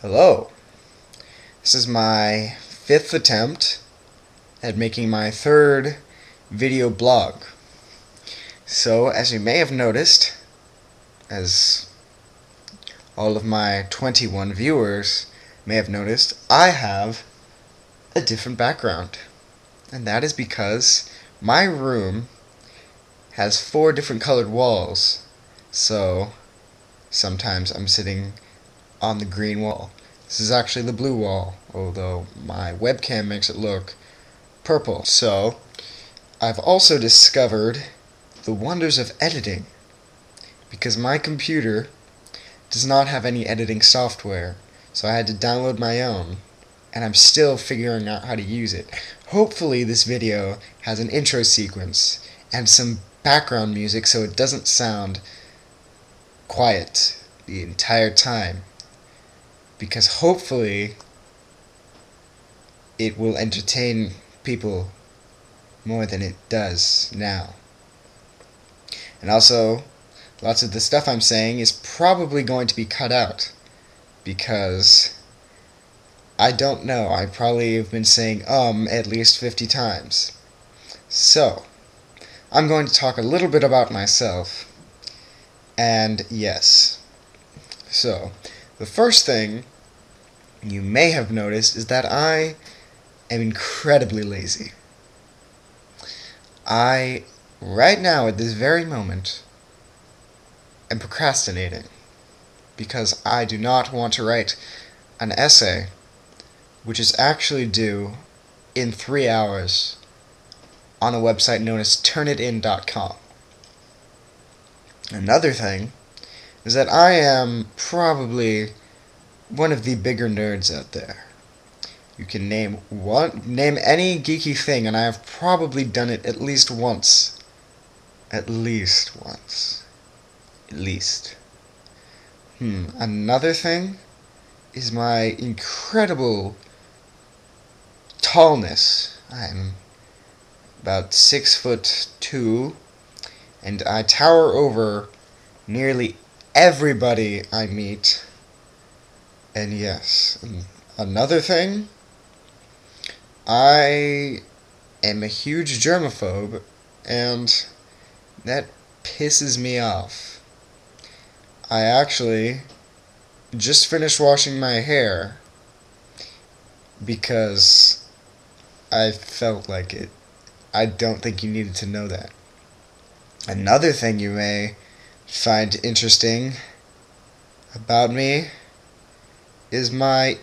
Hello. This is my 5th attempt at making my 3rd video blog. So, as you may have noticed, as all of my 21 viewers may have noticed, I have a different background. And that is because my room has 4 different colored walls. So, sometimes I'm sitting on the green wall. This is actually the blue wall, although my webcam makes it look purple. So, I've also discovered the wonders of editing, because my computer does not have any editing software, so I had to download my own, and I'm still figuring out how to use it. Hopefully this video has an intro sequence and some background music so it doesn't sound quiet the entire time, because hopefully it will entertain people more than it does now. And also, lots of the stuff I'm saying is probably going to be cut out, because I don't know, I probably have been saying at least 50 times. So, I'm going to talk a little bit about myself, and yes. So, the first thing you may have noticed is that I am incredibly lazy. I, right now at this very moment, am procrastinating because I do not want to write an essay which is actually due in 3 hours on a website known as turnitin.com. Another thing is that I am probably one of the bigger nerds out there. You can name any geeky thing, and I have probably done it at least once. At least once. At least. Another thing is my incredible tallness. I'm about 6'2", and I tower over nearly everybody I meet. And yes, another thing, I am a huge germaphobe, and that pisses me off. I actually just finished washing my hair because I felt like it. I don't think you needed to know that. Another thing you may find interesting about me is my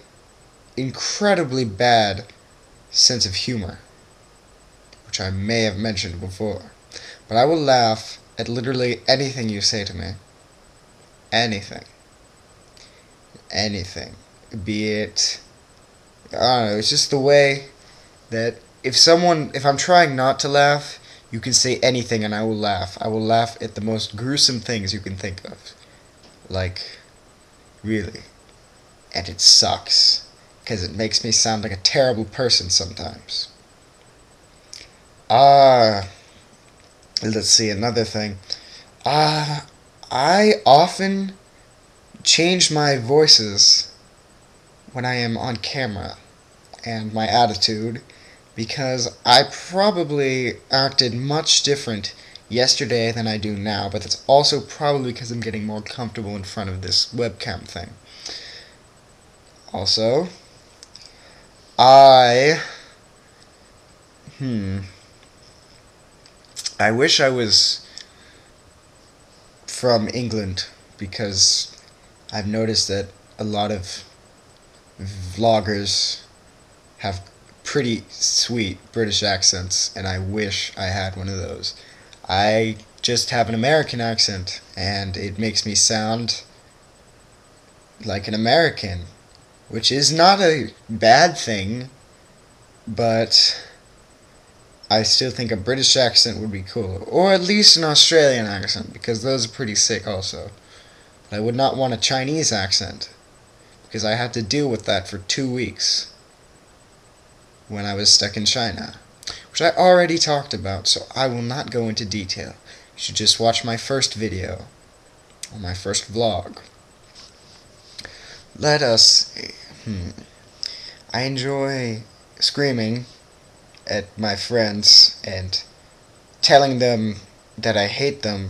incredibly bad sense of humor, which I may have mentioned before. But I will laugh at literally anything you say to me. Anything. Anything. Be it, I don't know, it's just the way that if I'm trying not to laugh, you can say anything and I will laugh. I will laugh at the most gruesome things you can think of. Like, really. And it sucks, because it makes me sound like a terrible person sometimes. Let's see, another thing. I often change my voices when I am on camera, and my attitude, because I probably acted much different yesterday than I do now, but that's also probably because I'm getting more comfortable in front of this webcam thing. Also, I wish I was from England, because I've noticed that a lot of vloggers have pretty sweet British accents, and I wish I had one of those. I just have an American accent, and it makes me sound like an American, which is not a bad thing, but I still think a British accent would be cool, or at least an Australian accent, because those are pretty sick also. But I would not want a Chinese accent, because I had to deal with that for 2 weeks when I was stuck in China, which I already talked about, so I will not go into detail. You should just watch my first video, or my first vlog. let us... I enjoy screaming at my friends and telling them that I hate them,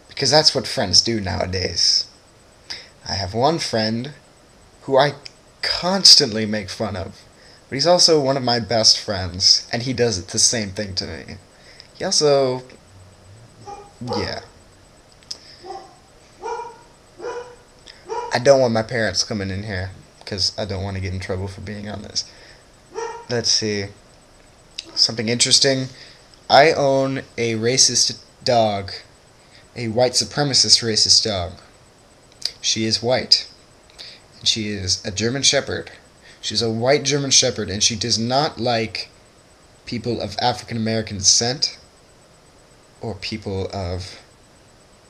because that's what friends do nowadays. I have one friend who I constantly make fun of, but he's also one of my best friends, and he does the same thing to me. He also... yeah. I don't want my parents coming in here, because I don't want to get in trouble for being on this. Let's see. Something interesting. I own a racist dog. A white supremacist racist dog. She is white. And she is a German Shepherd. She's a white German Shepherd, and she does not like people of African American descent, or people of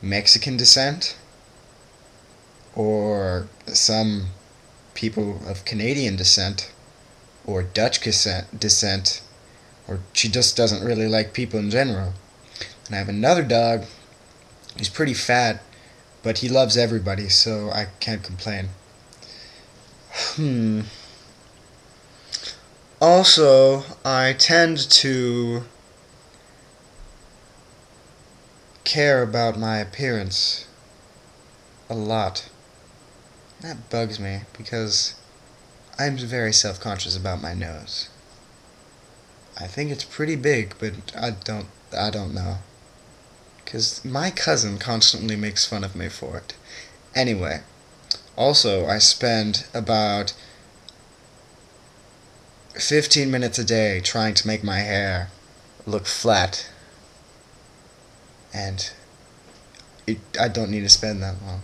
Mexican descent, or some people of Canadian descent, or Dutch descent, or she just doesn't really like people in general. And I have another dog. He's pretty fat, but he loves everybody, so I can't complain. Also, I tend to care about my appearance a lot. That bugs me, because I'm very self-conscious about my nose. I think it's pretty big, but I don't know. Because my cousin constantly makes fun of me for it. Anyway, also I spend about 15 minutes a day trying to make my hair look flat. And I don't need to spend that long.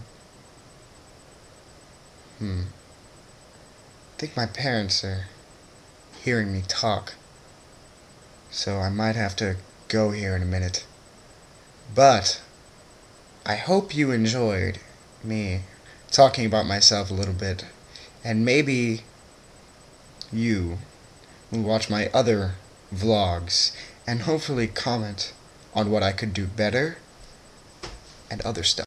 I think my parents are hearing me talk, so I might have to go here in a minute. But I hope you enjoyed me talking about myself a little bit, and maybe you will watch my other vlogs and hopefully comment on what I could do better and other stuff.